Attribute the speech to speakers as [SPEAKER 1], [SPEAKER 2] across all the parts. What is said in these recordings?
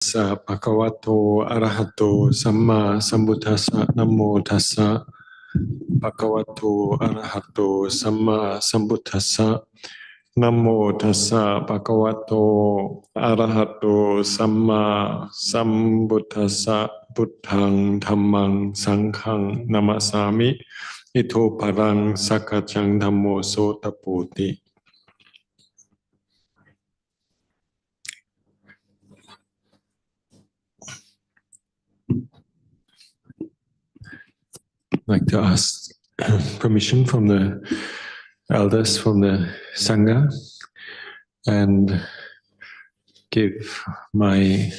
[SPEAKER 1] Sa bhagavato arahato samma sambuddhassa namo tassa bhagavato arahato samma sambuddhassa namo tassa bhagavato arahato samma sambuddhassa buddhaṃ dhammang saṅghāṃ namasami ito parang sakajang dhammo sotapoti. I'd like to ask permission from the elders from the Sangha and give my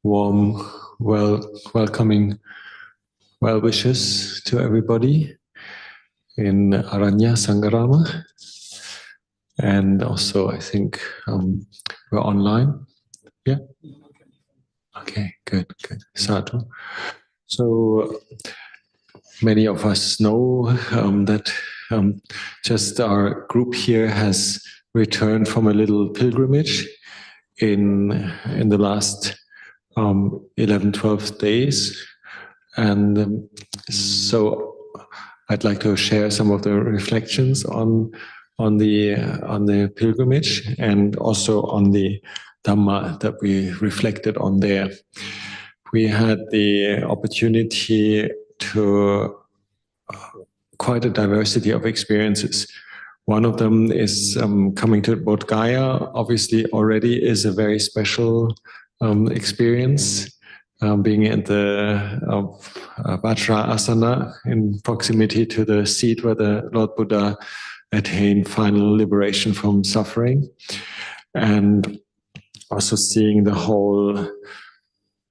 [SPEAKER 1] warm, welcoming well wishes to everybody in Arañña, Saṅghārāma, and also I think we're online. Yeah? Okay, good. Sadhu. So many of us know that just our group here has returned from a little pilgrimage in the last 11-12 days, and so I'd like to share some of the reflections on the pilgrimage and also on the Dhamma that we reflected on there. We had the opportunity to quite a diversity of experiences. One of them is coming to Bodhgaya. Obviously, already is a very special experience, being at the Vajra Asana in proximity to the seat where the Lord Buddha attained final liberation from suffering, and also seeing the whole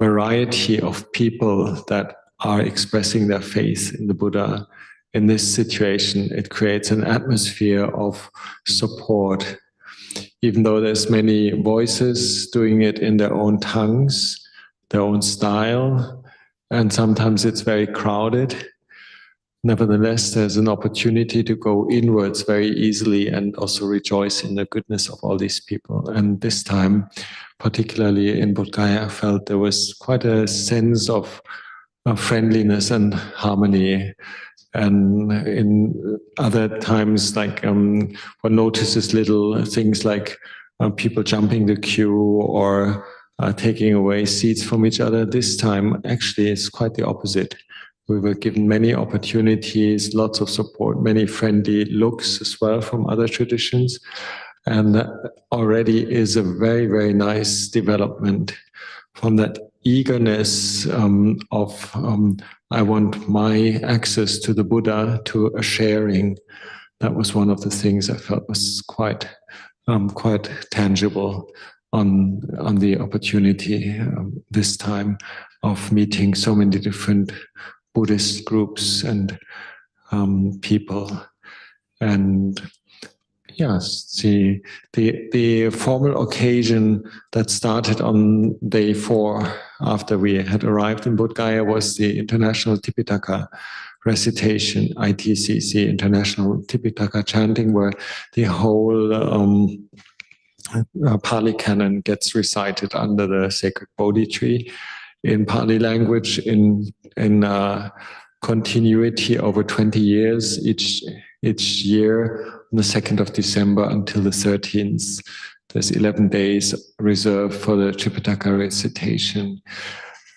[SPEAKER 1] variety of people that are expressing their faith in the Buddha. In this situation, it creates an atmosphere of support. Even though there's many voices doing it in their own tongues, their own style, and sometimes it's very crowded, nevertheless, there's an opportunity to go inwards very easily and also rejoice in the goodness of all these people. And this time, particularly in Bodhgaya, I felt there was quite a sense of friendliness and harmony. And in other times, like one notices little things like people jumping the queue or taking away seats from each other. This time, actually, it's quite the opposite. We were given many opportunities, lots of support, many friendly looks as well from other traditions. And that already is a very, very nice development from that eagerness of I want my access to the Buddha, to a sharing. That was one of the things I felt was quite tangible on the opportunity this time of meeting so many different Buddhist groups and people. And yes, the formal occasion that started on day 4 after we had arrived in Bodhgaya was the International Tipitaka recitation, ITCC, International Tipitaka chanting, where the whole Pali canon gets recited under the sacred Bodhi tree in Pali language in continuity over 20 years each year on the 2nd of December until the 13th. There's 11 days reserved for the Tipitaka recitation.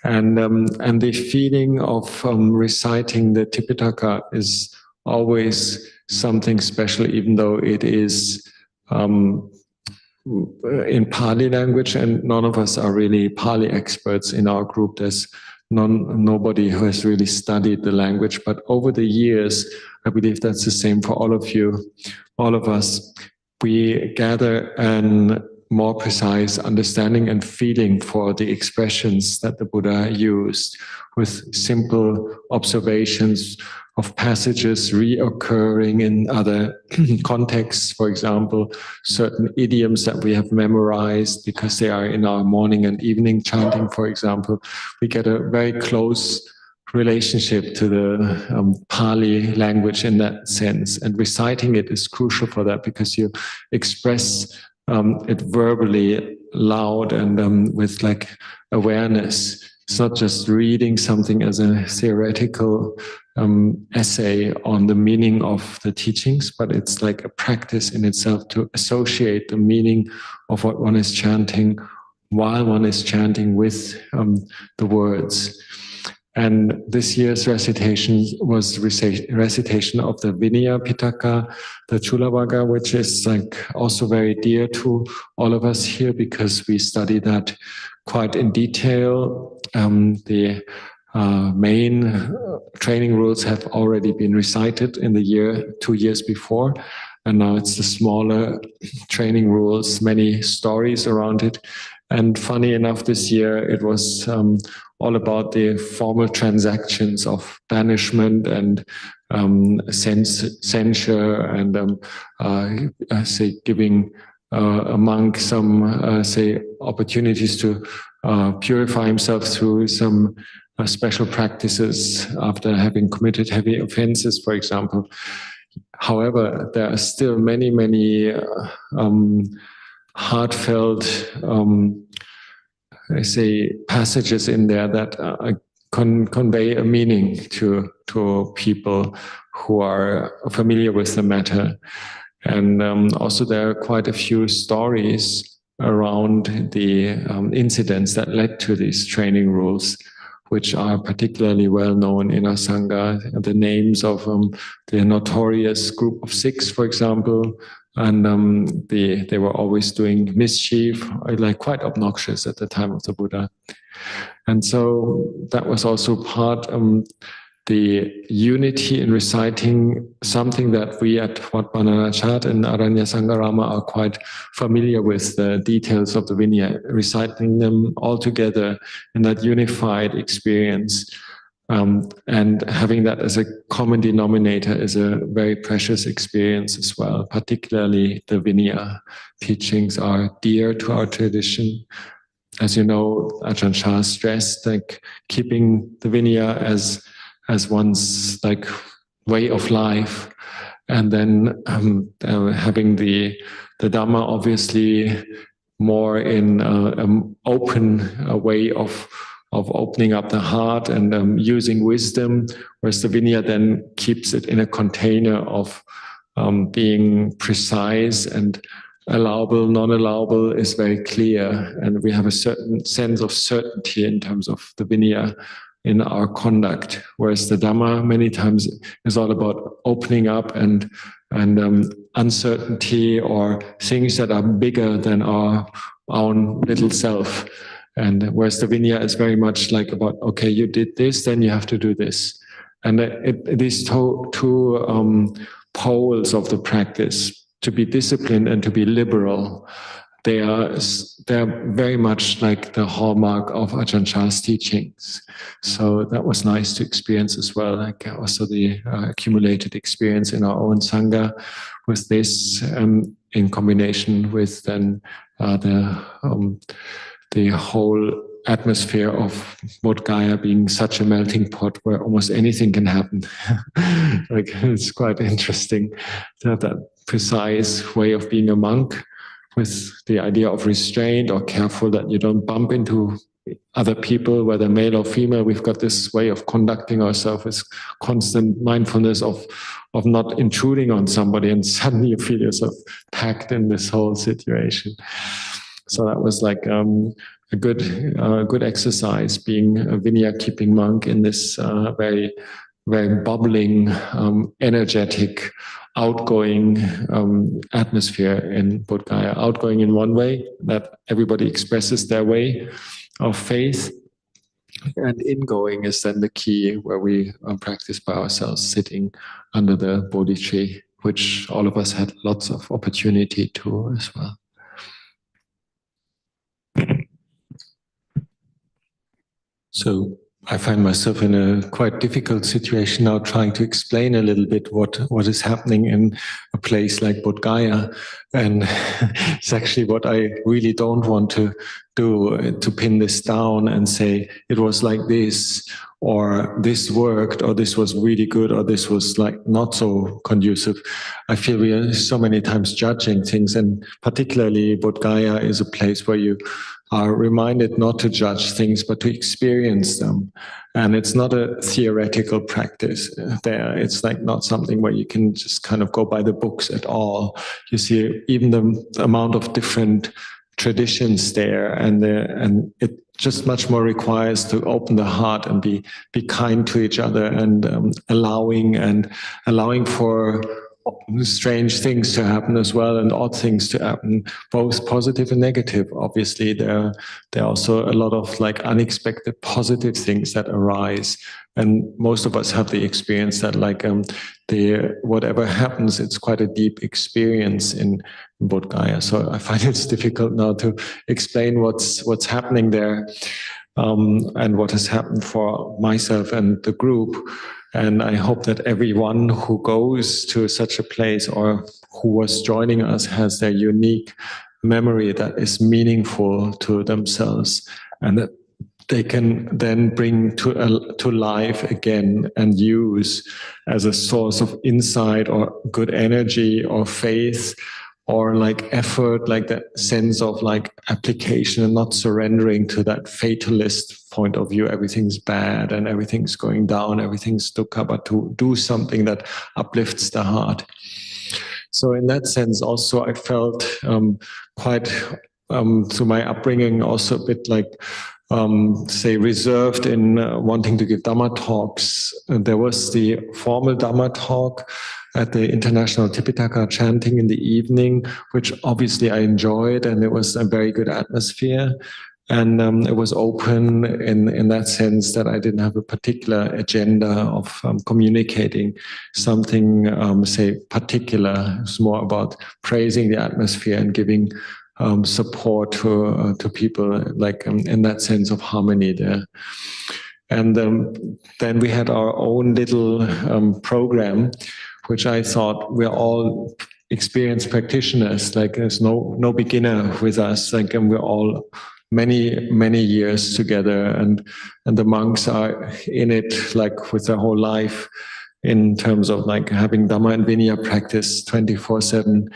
[SPEAKER 1] And the feeling of reciting the Tipitaka is always something special, even though it is in Pali language, and none of us are really Pali experts in our group. There's nobody who has really studied the language, but over the years, I believe that's the same for all of you, all of us. We gather a more precise understanding and feeling for the expressions that the Buddha used, with simple observations of passages reoccurring in other contexts. For example, certain idioms that we have memorized because they are in our morning and evening chanting, for example. We get a very close relationship to the Pali language in that sense. And reciting it is crucial for that, because you express it verbally loud and with like awareness. It's not just reading something as a theoretical essay on the meaning of the teachings, but it's like a practice in itself to associate the meaning of what one is chanting while one is chanting with the words. And this year's recitation was recitation of the Vinaya Pitaka, the Chulabhaga, which is like also very dear to all of us here because we study that quite in detail. The main training rules have already been recited in the 2 years before, and now it's the smaller training rules, many stories around it. And funny enough, this year it was all about the formal transactions of banishment and censure and say giving a monk some say opportunities to purify himself through some special practices after having committed heavy offenses, for example. However, there are still many heartfelt I say passages in there that convey a meaning to people who are familiar with the matter. And also there are quite a few stories around the incidents that led to these training rules, which are particularly well known in our Sangha. The names of the notorious group of 6, for example, and they were always doing mischief, like quite obnoxious at the time of the Buddha. And so that was also part the unity in reciting something that we at Wat Bananachat and Arañña Saṅghārāma are quite familiar with, the details of the Vinaya, reciting them all together in that unified experience. And having that as a common denominator is a very precious experience as well. Particularly the Vinaya teachings are dear to our tradition. As you know, Ajahn Chah stressed like keeping the Vinaya as one's like way of life, and then having the Dhamma obviously more in an open way of opening up the heart and using wisdom, whereas the Vinaya then keeps it in a container of being precise and allowable, non-allowable is very clear, and we have a certain sense of certainty in terms of the Vinaya in our conduct, whereas the Dhamma many times is all about opening up and uncertainty or things that are bigger than our own little self. And whereas the Vinaya is very much like about, okay, you did this, then you have to do this. And these two poles of the practice, to be disciplined and to be liberal, they're very much like the hallmark of Ajahn Chah's teachings. So that was nice to experience as well, like also the accumulated experience in our own Sangha with this, in combination with then the whole atmosphere of Bodhgaya being such a melting pot where almost anything can happen. Like it's quite interesting to have that precise way of being a monk with the idea of restraint or careful that you don't bump into other people, whether male or female. We've got this way of conducting ourselves with constant mindfulness of not intruding on somebody, and suddenly you feel yourself packed in this whole situation. So that was like a good exercise, being a Vinaya keeping monk in this very, very bubbling, energetic, outgoing atmosphere in Bodhgaya. Outgoing in one way, that everybody expresses their way of faith, and ingoing is then the key, where we practice by ourselves, sitting under the Bodhi tree, which all of us had lots of opportunity to as well. So I find myself in a quite difficult situation now, trying to explain a little bit what is happening in a place like Bodhgaya. And it's actually what I really don't want to do, to pin this down and say it was like this, or this worked, or this was really good, or this was like not so conducive. I feel we are so many times judging things, and particularly Bodhgaya is a place where you are reminded not to judge things, but to experience them. And it's not a theoretical practice there. It's like not something where you can just kind of go by the books at all. You see even the amount of different traditions there, and it just much more requires to open the heart and be kind to each other, and allowing for strange things to happen as well, and odd things to happen, both positive and negative. Obviously, there are also a lot of like unexpected positive things that arise, and most of us have the experience that like whatever happens, it's quite a deep experience in Bodhgaya. So I find it's difficult now to explain what's happening there, and what has happened for myself and the group. And I hope that everyone who goes to such a place or who was joining us has their unique memory that is meaningful to themselves, and that they can then bring to life again and use as a source of insight or good energy or faith, or like effort, like that sense of like application, and not surrendering to that fatalist point of view. Everything's bad and everything's going down, everything's dukkha, but to do something that uplifts the heart. So in that sense, also I felt quite, through my upbringing, also a bit like, say, reserved in wanting to give Dhamma talks. There was the formal Dhamma talk at the International Tipitaka chanting in the evening, which obviously I enjoyed, and it was a very good atmosphere. And it was open in that sense that I didn't have a particular agenda of communicating something, say, particular. It's more about praising the atmosphere and giving support to people, like in that sense of harmony there. And then we had our own little program, which I thought we're all experienced practitioners. Like there's no beginner with us. Like, and we're all many years together, and the monks are in it like with their whole life, in terms of like having Dhamma and Vinaya practice 24/7.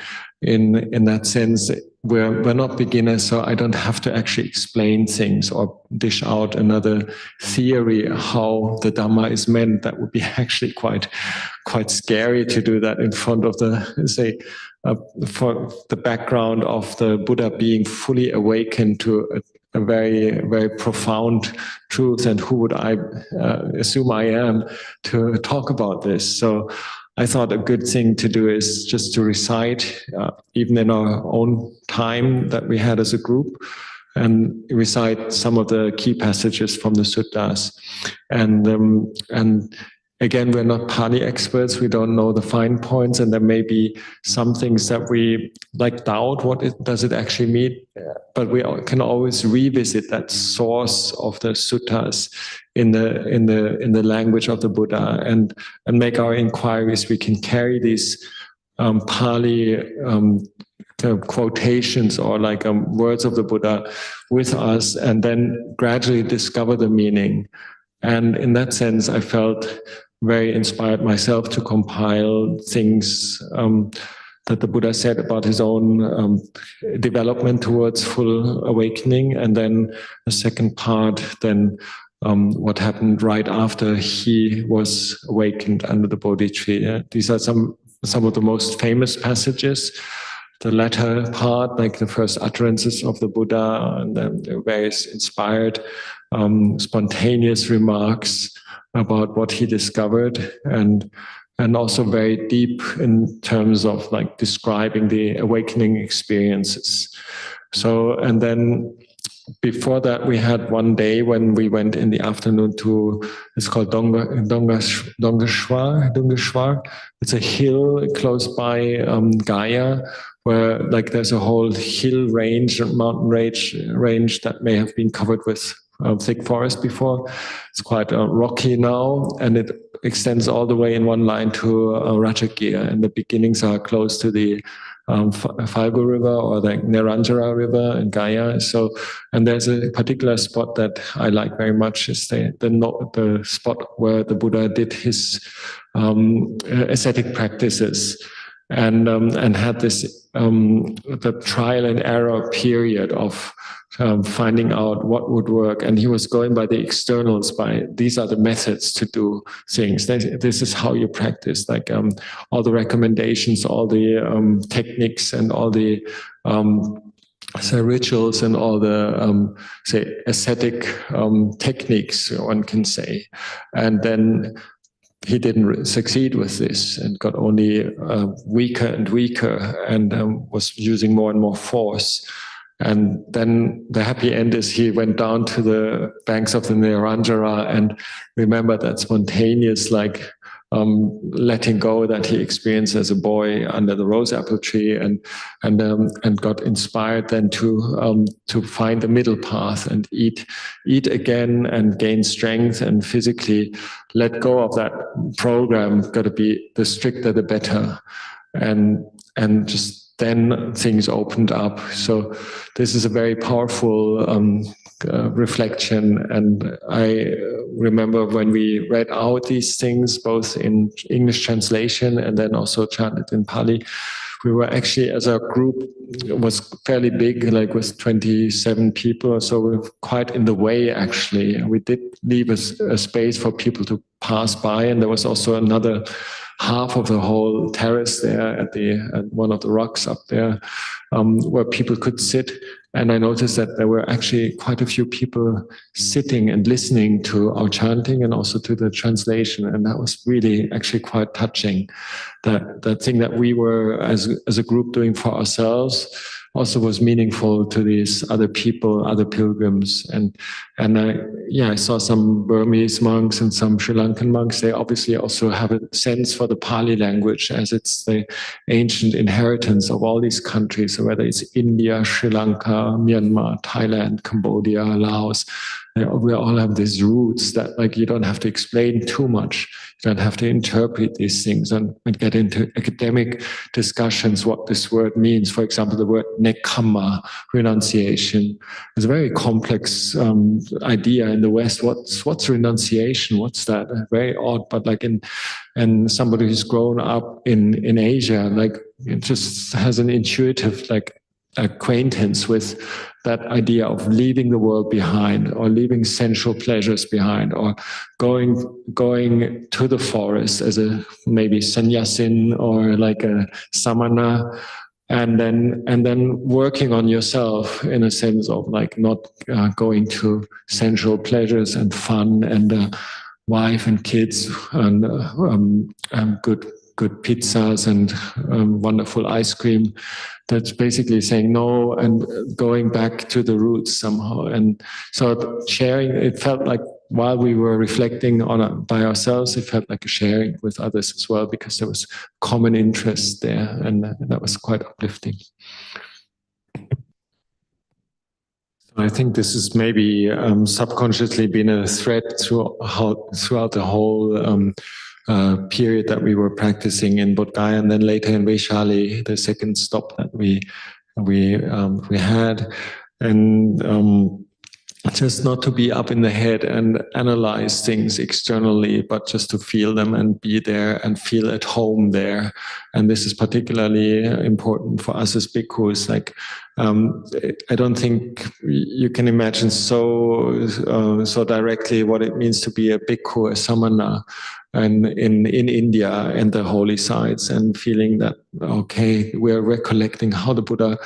[SPEAKER 1] In that sense, we're not beginners, so I don't have to actually explain things or dish out another theory how the Dhamma is meant. That would be actually quite scary to do that in front of for the background of the Buddha being fully awakened to a very, very profound truth. And who would I assume I am to talk about this? So I thought a good thing to do is just to recite, even in our own time that we had as a group, and recite some of the key passages from the suttas. And again, we're not Pali experts. We don't know the fine points, and there may be some things that we like doubt does it actually mean. But we can always revisit that source of the suttas in the language of the Buddha, and make our inquiries. We can carry these Pali quotations or like words of the Buddha with us, and then gradually discover the meaning. And in that sense, I felt very inspired myself to compile things that the Buddha said about his own development towards full awakening, and then the second part, then what happened right after he was awakened under the Bodhi tree. These are some of the most famous passages. The latter part, like the first utterances of the Buddha, and then the various inspired, spontaneous remarks about what he discovered, and also very deep in terms of like describing the awakening experiences. So, and then before that, we had one day when we went in the afternoon to, it's called Dongeshwar. It's a hill close by Gaya, where like there's a whole hill range, mountain range that may have been covered with thick forest before. It's quite rocky now, and it extends all the way in one line to Rajagir, and the beginnings are close to the Falgu River or the Neranjara River in Gaya. So, and there's a particular spot that I like very much, is the spot where the Buddha did his ascetic practices, and had this the trial and error period of finding out what would work. And he was going by the externals, by these are the methods to do things. This is how you practice, like all the recommendations, all the techniques, and all the say rituals, and all the say ascetic techniques, one can say. And then he didn't succeed with this, and got only weaker and weaker, and was using more and more force. And then the happy end is he went down to the banks of the Neranjara and remembered that spontaneous, like letting go that he experienced as a boy under the rose apple tree, and got inspired then to find the middle path and eat again and gain strength, and physically let go of that program. Got to be the stricter the better, and just then things opened up. So this is a very powerful reflection. And I remember when we read out these things, both in English translation and then also chanted in Pali, we were actually, as a group, it was fairly big, like with 27 people. So we were quite in the way, actually. We did leave a space for people to pass by. And there was also another half of the whole terrace there at one of the rocks up there, where people could sit. And I noticed that there were actually quite a few people sitting and listening to our chanting and also to the translation. And that was really actually quite touching. That thing that we were as a group doing for ourselves also was meaningful to these other people, other pilgrims. And I saw some Burmese monks and some Sri Lankan monks. They obviously also have a sense for the Pali language, as it's the ancient inheritance of all these countries. So whether it's India, Sri Lanka, Myanmar, Thailand, Cambodia, Laos, we all have these roots that, like, you don't have to explain too much. You don't have to interpret these things and get into academic discussions what this word means. For example, the word nekama, renunciation, is a very complex idea in the West. What's renunciation? What's that? Very odd, but like and somebody who's grown up in Asia, like, it just has an intuitive, like, acquaintance with that idea of leaving the world behind, or leaving sensual pleasures behind, or going to the forest as a maybe sannyasin or like a samana, and then working on yourself in a sense of, like, not going to sensual pleasures and fun and wife and kids and good pizzas and wonderful ice cream. That's basically saying no and going back to the roots somehow. And so sharing, it felt like while we were reflecting on it by ourselves, it felt like a sharing with others as well, because there was common interest there, and that was quite uplifting. I think this has maybe subconsciously been a thread throughout the whole period that we were practicing in Bodhgaya, and then later in Vaishali, the second stop that we had, and just not to be up in the head and analyze things externally, but just to feel them and be there and feel at home there. And this is particularly important for us as bhikkhus. Like, I don't think you can imagine so directly what it means to be a bhikkhu, a samana, and in India and the holy sites, and feeling that, okay, we're recollecting how the Buddha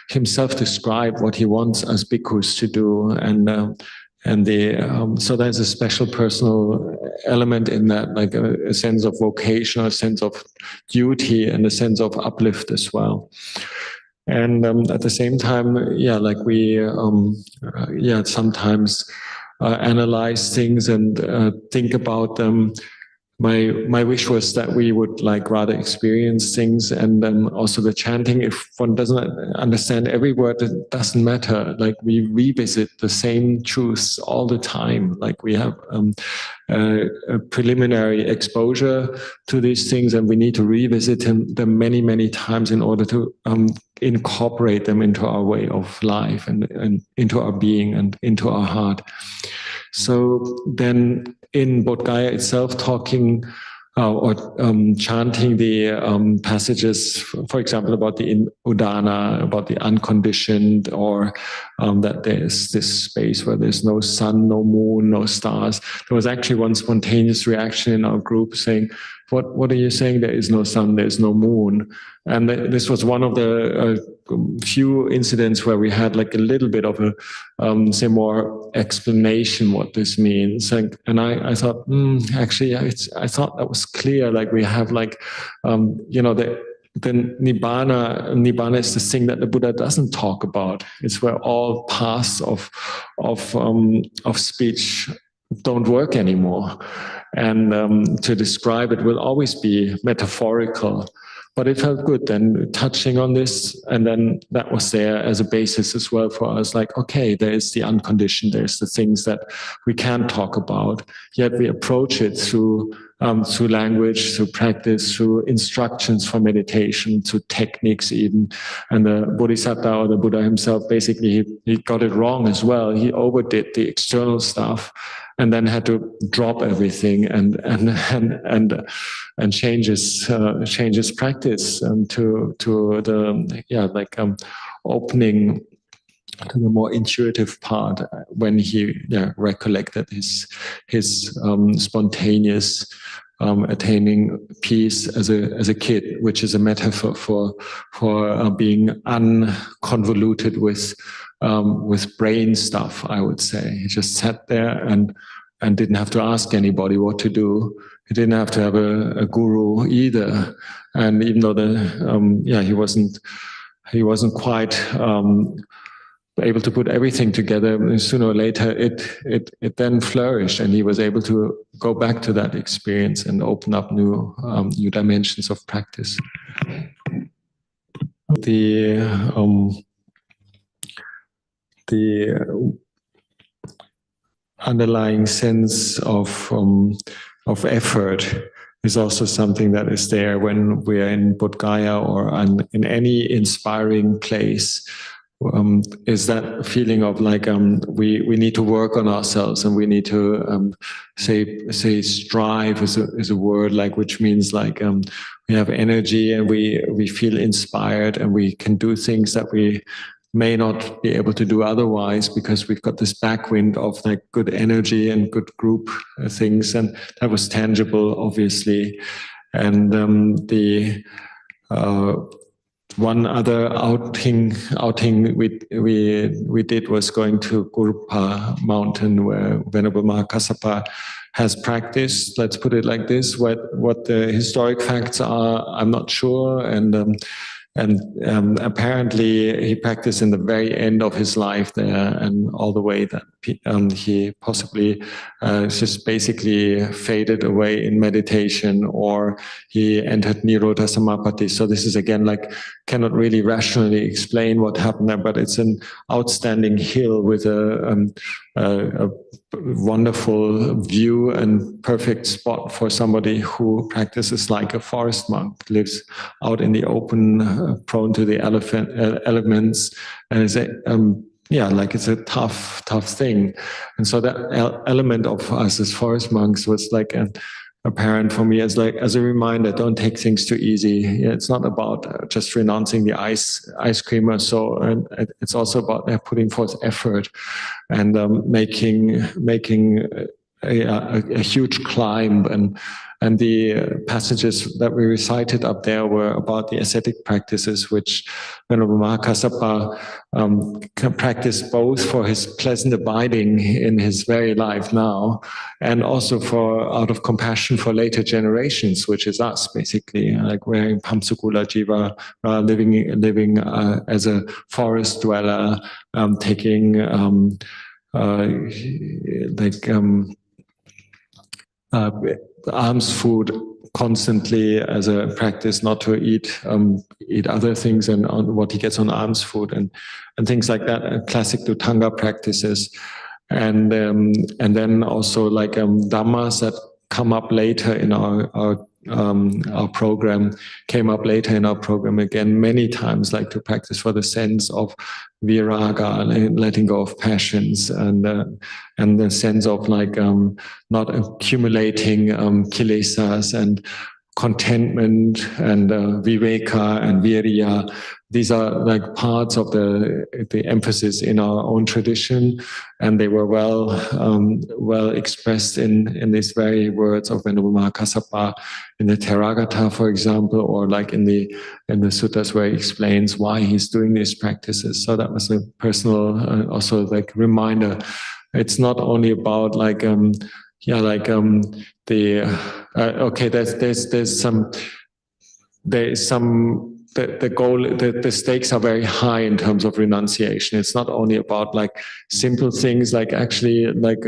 [SPEAKER 1] himself described what he wants us bhikkhus to do, so there's a special personal element in that, like a sense of vocation, a sense of duty, and a sense of uplift as well. And at the same time, like we sometimes analyze things and think about them my wish was that we would like rather experience things, and also the chanting. If one doesn't understand every word, it doesn't matter. Like we revisit the same truths all the time. Like we have a preliminary exposure to these things, and we need to revisit them many, many times in order to incorporate them into our way of life and into our being and into our heart. So then in Bodhgaya itself, talking or chanting the passages, for example, about the udana, about the unconditioned, or that there's this space where there's no sun, no moon, no stars. There was actually one spontaneous reaction in our group saying, what are you saying? There is no sun, there's no moon. And this was one of the few incidents where we had like a little bit of a, say, more explanation what this means. And I thought, actually, I thought that was clear. Like we have like, the Nibbana is the thing that the Buddha doesn't talk about. It's where all paths of speech don't work anymore. And to describe it will always be metaphorical. But it felt good then touching on this, and then that was there as a basis as well for us. Like, okay, there is the unconditioned, there's the things that we can't talk about, yet we approach it through language, through practice, through instructions for meditation, through techniques even. And the Bodhisattva, or the Buddha himself, basically he got it wrong as well. He overdid the external stuff, and then had to drop everything and change his practice to the opening to the more intuitive part when he recollected his spontaneous attaining peace as a kid, which is a metaphor for being unconvoluted with brain stuff, I would say. He just sat there and didn't have to ask anybody what to do. He didn't have to have a guru either. And even though he wasn't quite able to put everything together, sooner or later it then flourished, and he was able to go back to that experience and open up new dimensions of practice. The underlying sense of effort is also something that is there when we are in Bodhgaya or in any inspiring place. Is that feeling of like we need to work on ourselves, and we need to say strive is a word, like, which means like we have energy and we feel inspired, and we can do things that we may not be able to do otherwise because we've got this backwind of like good energy and good group things, and that was tangible, obviously. And the one other outing we did was going to Gurupa mountain, where Venerable Mahakassapa has practiced. Let's put it like this: what the historic facts are, I'm not sure, and apparently he practiced in the very end of his life there, and all the way that he possibly just basically faded away in meditation, or he entered Nirodha Samapatti. So this is again like cannot really rationally explain what happened there, but it's an outstanding hill with a wonderful view and perfect spot for somebody who practices like a forest monk, lives out in the open, prone to the elements, and is like it's a tough thing. And so that element of us as forest monks was like apparent for me as a reminder: don't take things too easy. It's not about just renouncing the ice cream or so, and it's also about putting forth effort and making a huge climb. And the passages that we recited up there were about the ascetic practices, which Venerable Mahakassapa can practice both for his pleasant abiding in his very life now, and also out of compassion for later generations, which is us, basically, like wearing Pamsukula Jiva, living as a forest dweller, taking alms food constantly as a practice, not to eat other things and on what he gets on alms food and things like that, classic Dhutanga practices. And then also like dhammas that come up later in our program, came up later in our program again many times, like to practice for the sense of viraga, letting go of passions, and the sense of like not accumulating kilesas, and contentment, and viveka and virya. These are like parts of the emphasis in our own tradition, and they were well expressed in these very words of Venerable Mahakassapa in the Theragatha, for example, or like in the suttas where he explains why he's doing these practices. So that was a personal also like reminder. It's not only about like the goal, the stakes are very high in terms of renunciation. It's not only about like simple things, like actually like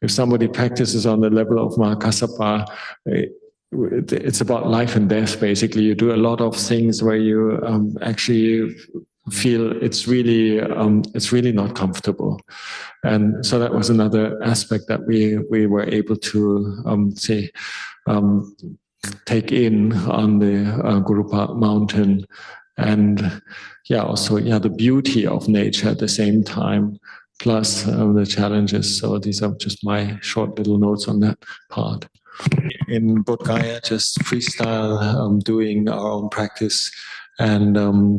[SPEAKER 1] if somebody practices on the level of Mahakassapa, it's about life and death. Basically, you do a lot of things where you actually feel it's really not comfortable. And so that was another aspect that we were able to take in on the Guru mountain. And also the beauty of nature at the same time, plus the challenges. So these are just my short little notes on that part. In Bodhgaya, just freestyle, doing our own practice, and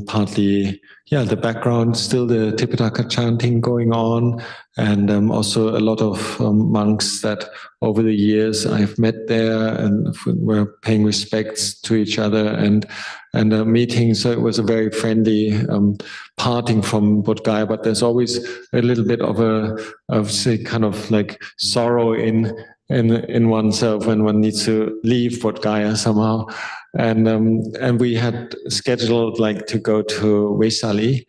[SPEAKER 1] partly, the background, still the Tipitaka chanting going on, and also a lot of monks that over the years I've met there, and we're paying respects to each other and meeting. So it was a very friendly parting from Bodhgaya, but there's always a little bit of say kind of like sorrow in oneself when one needs to leave Bodhgaya somehow. And we had scheduled like to go to Vaishali,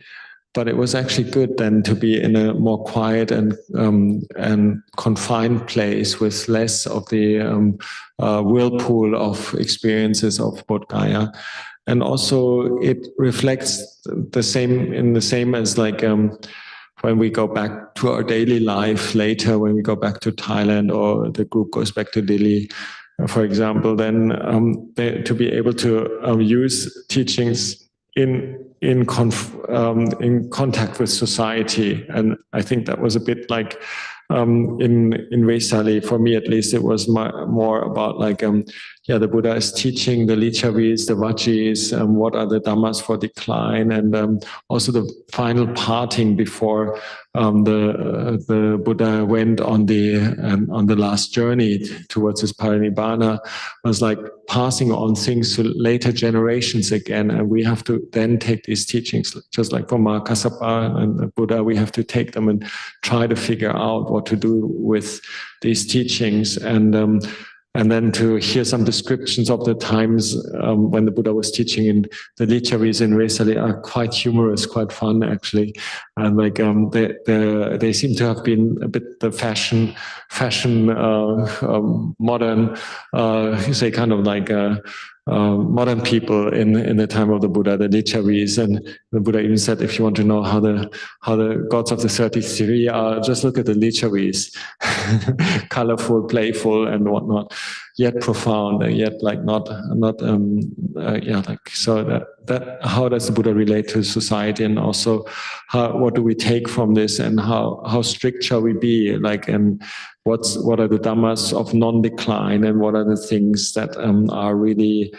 [SPEAKER 1] but it was actually good then to be in a more quiet and confined place with less of the whirlpool of experiences of Bodhgaya. And also it reflects the same as like when we go back to our daily life later, when we go back to Thailand or the group goes back to Delhi, for example, then to be able to use teachings in contact with society. And I think that was a bit like in Vaishali, for me at least, it was more about like the Buddha is teaching the lichavis, the vajjis, what are the dhammas for decline, and also the final parting before the Buddha went on the last journey towards his parinibbana, was like passing on things to later generations again, and we have to then take these teachings, just like for Mahakassapa and the Buddha, we have to take them and try to figure out what to do with these teachings, and then to hear some descriptions of the times when the Buddha was teaching in the lichavis in Vaishali are quite humorous, quite fun actually, and like they seem to have been a bit the fashion modern, say kind of like modern people in the time of the Buddha, the lichavis. And the Buddha even said, if you want to know how the gods of the 33 are, just look at the lichavis, colorful, playful, and whatnot, yet profound, and yet like not like so that how does the Buddha relate to society, and also what do we take from this, and how strict shall we be, like, and what are the dhammas of non-decline, and what are the things that are really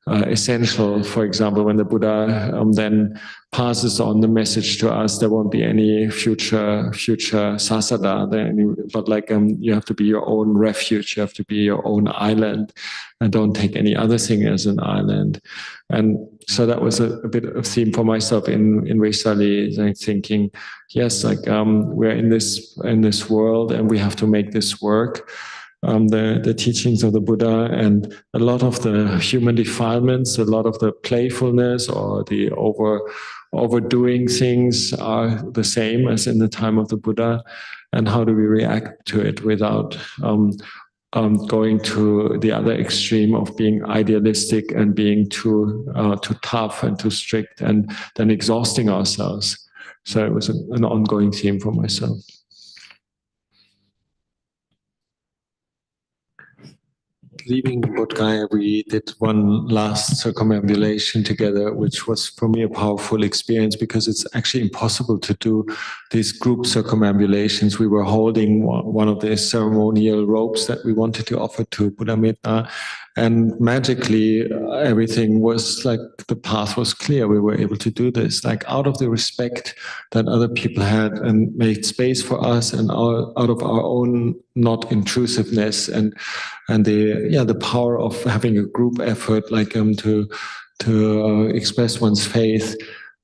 [SPEAKER 1] essential. For example, when the Buddha then passes on the message to us, there won't be any future sasada, but like you have to be your own refuge, you have to be your own island, and don't take any other thing as an island. And so that was a bit of theme for myself in Vaishali, like thinking, yes, like we're in this world and we have to make this work. The teachings of the Buddha and a lot of the human defilements, a lot of the playfulness or the overdoing things are the same as in the time of the Buddha. And how do we react to it without going to the other extreme of being idealistic and being too tough and too strict, and then exhausting ourselves. So it was an ongoing theme for myself. Leaving Bodhgaya, we did one last circumambulation together, which was for me a powerful experience because it's actually impossible to do these group circumambulations. We were holding one of the ceremonial robes that we wanted to offer to Buddha Metta, and magically everything was like the path was clear. We were able to do this, like out of the respect that other people had and made space for us, and out of our own not intrusiveness and the power of having a group effort, like to express one's faith.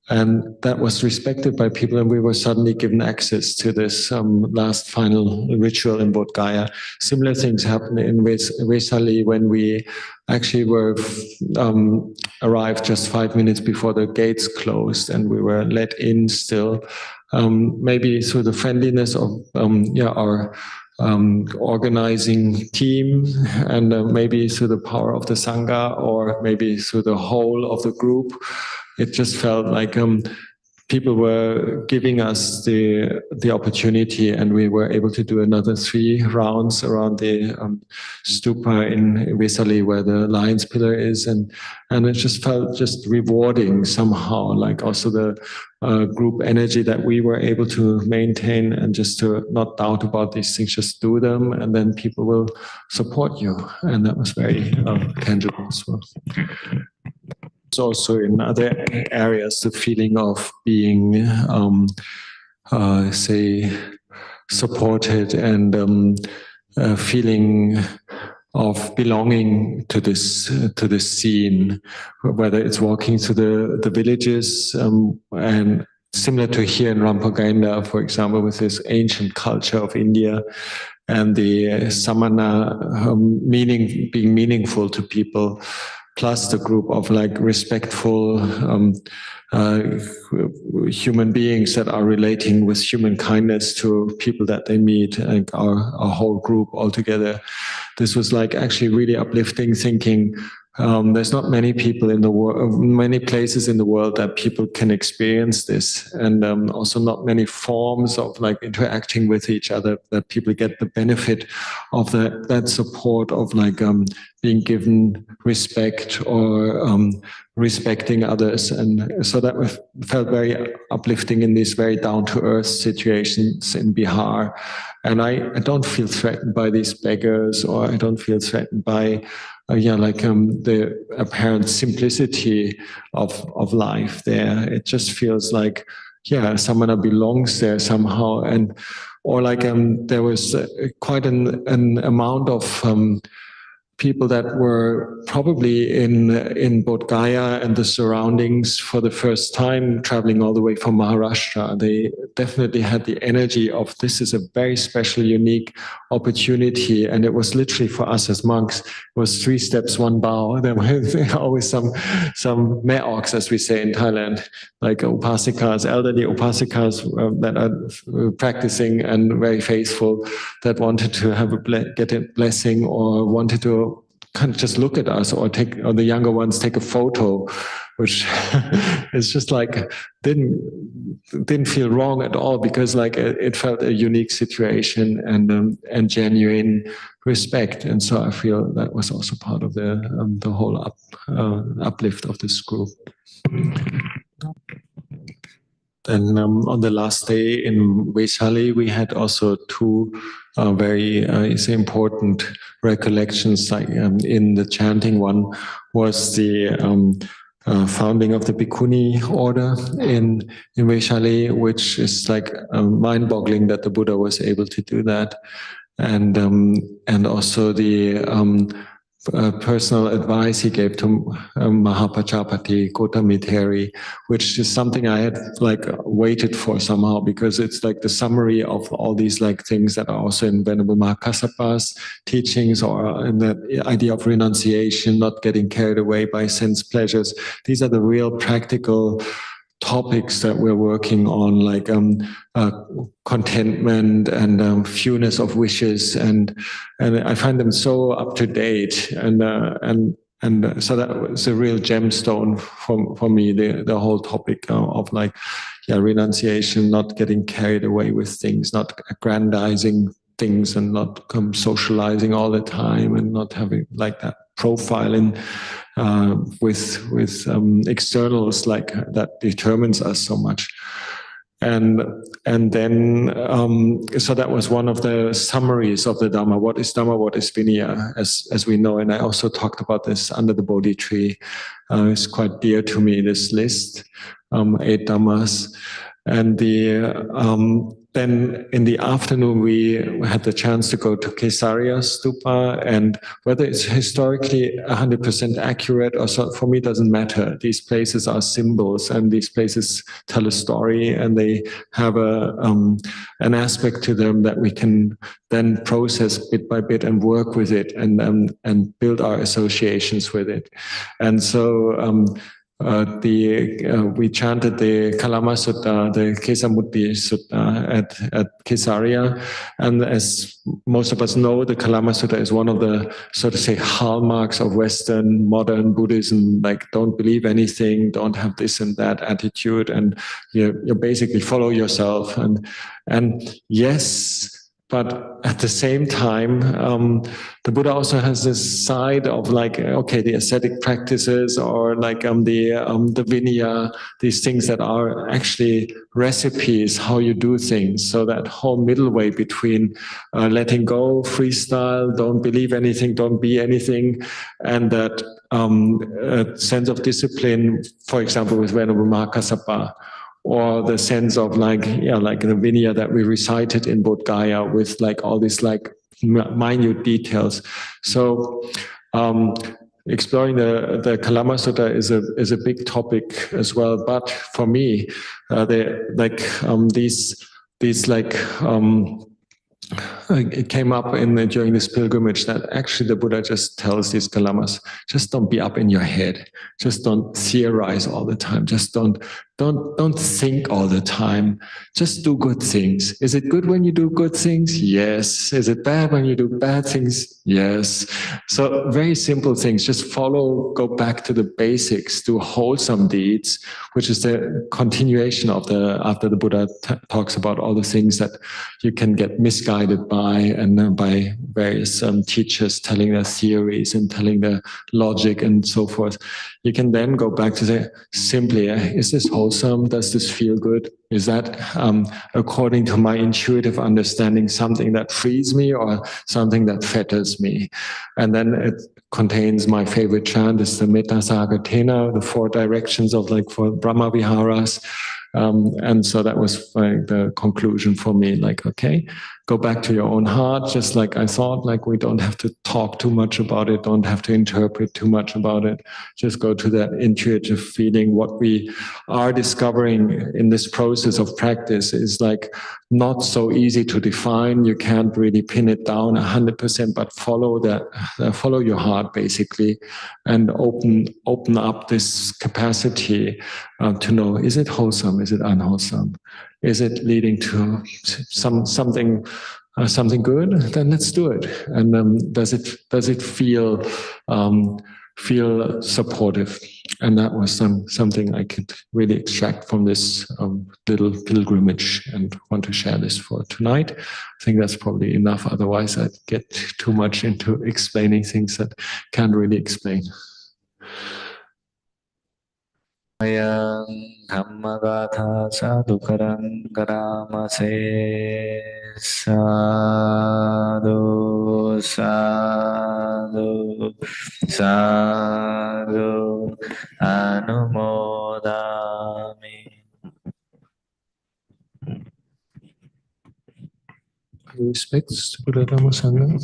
[SPEAKER 1] And that was respected by people, and we were suddenly given access to this last final ritual in Bodhgaya. Similar things happened in Vaishali when we actually were arrived just 5 minutes before the gates closed, and we were let in still, maybe through the friendliness of our organizing team, and maybe through the power of the Sangha, or maybe through the whole of the group. It just felt like people were giving us the opportunity, and we were able to do another 3 rounds around the stupa in Vaishali, where the lion's pillar is, and it just felt just rewarding somehow, like also the group energy that we were able to maintain, and just to not doubt about these things, just do them, and then people will support you, and that was very tangible as well. Also in other areas, the feeling of being, say, supported, and feeling of belonging to this scene, whether it's walking through the villages, and similar to here in Rampaganda, for example, with this ancient culture of India, and the samana being meaningful to people, plus the group of like respectful human beings that are relating with human kindness to people that they meet, like our whole group altogether. This was like actually really uplifting, thinking there's not many people in the world, many places in the world that people can experience this, and also not many forms of like interacting with each other that people get the benefit of that support of like being given respect, or respecting others. And so that felt very uplifting in these very down-to-earth situations in Bihar. And I don't feel threatened by these beggars, or I don't feel threatened by the apparent simplicity of life there. It just feels like, samana belongs there somehow. And or like there was quite an amount of people that were probably in Bodhgaya and the surroundings for the first time, traveling all the way from Maharashtra. They definitely had the energy of, this is a very special, unique opportunity. And it was literally for us as monks, it was 3 steps, 1 bow. There were always some meoks, as we say in Thailand, like upasikas, elderly upasikas that are practicing and very faithful, that wanted to have get a blessing, or wanted to kind of just look at us, or the younger ones take a photo, which is just like didn't feel wrong at all, because like it felt a unique situation and genuine respect. And so I feel that was also part of the whole uplift of this group. And on the last day in Vaishali, we had also 2 very important recollections. Like in the chanting, one was the founding of the Bhikkhuni order in Vaishali, which is like mind-boggling that the Buddha was able to do that, and also the personal advice he gave to Mahapajapati Gautami, which is something I had like waited for somehow, because it's like the summary of all these like things that are also in Venerable Mahakassapa's teachings, or in the idea of renunciation, not getting carried away by sense pleasures. These are the real practical topics that we're working on, like contentment and fewness of wishes, and I find them so up to date, and so that was a real gemstone for me. The whole topic of like, yeah, renunciation, not getting carried away with things, not aggrandizing things, and not socializing all the time, and not having like that profiling with externals like that determines us so much. And then so that was one of the summaries of the Dhamma. What is Dhamma? What is Vinaya? As we know, and I also talked about this under the Bodhi tree. It's quite dear to me, this list, 8 Dhammas. And then in the afternoon, we had the chance to go to Kesariya Stupa, and whether it's historically 100% accurate or so, for me, doesn't matter. These places are symbols, and these places tell a story, and they have an aspect to them that we can then process bit by bit and work with it, and build our associations with it. And so we chanted the Kalama Sutta, the Kesamutti Sutta at Kesariya. And as most of us know, the Kalama Sutta is one of the, so to say, hallmarks of Western modern Buddhism. Like, don't believe anything, don't have this and that attitude, and you basically follow yourself. And yes, but at the same time, the Buddha also has this side of like, okay, the ascetic practices, or like the Vinaya, these things that are actually recipes, how you do things. So that whole middle way between letting go, freestyle, don't believe anything, don't be anything, and that sense of discipline, for example, with Venerable Mahakassapa, or the sense of like, yeah, like the Vinaya that we recited in Bodhgaya with like all these like minute details. So exploring the Kalama Sutta is a big topic as well. But for me, it came up during this pilgrimage that actually the Buddha just tells these Kalamas, just don't be up in your head, just don't theorize all the time, just don't think all the time, just do good things. Is it good when you do good things? Yes. Is it bad when you do bad things? Yes. So very simple things, just go back to the basics, do wholesome deeds, which is the continuation of after the Buddha talks about all the things that you can get misguided by, and by various teachers telling their theories and telling their logic and so forth. You can then go back to say, simply, is this wholesome? Does this feel good? Is that, according to my intuitive understanding, something that frees me or something that fetters me? And then it contains my favorite chant, is the Metta Sagatena, the 4 directions of like 4 Brahma Viharas. And so that was like the conclusion for me, like, okay, go back to your own heart, just like I thought, like we don't have to talk too much about it, don't have to interpret too much about it, just go to that intuitive feeling. What we are discovering in this process of practice is like not so easy to define. You can't really pin it down 100%, but follow your heart basically, and open up this capacity to know, is it wholesome? Is it unwholesome? Is it leading to something good? Then let's do it. And does it feel supportive? And that was something I could really extract from this little pilgrimage, and want to share this for tonight. I think that's probably enough. Otherwise, I'd get too much into explaining things that can't really explain.
[SPEAKER 2] Ayam Dhammagatha sadhukaram karamase sadhu sadhu sadhu anumodami.
[SPEAKER 1] Respects to Buddha Dhamma Sangha.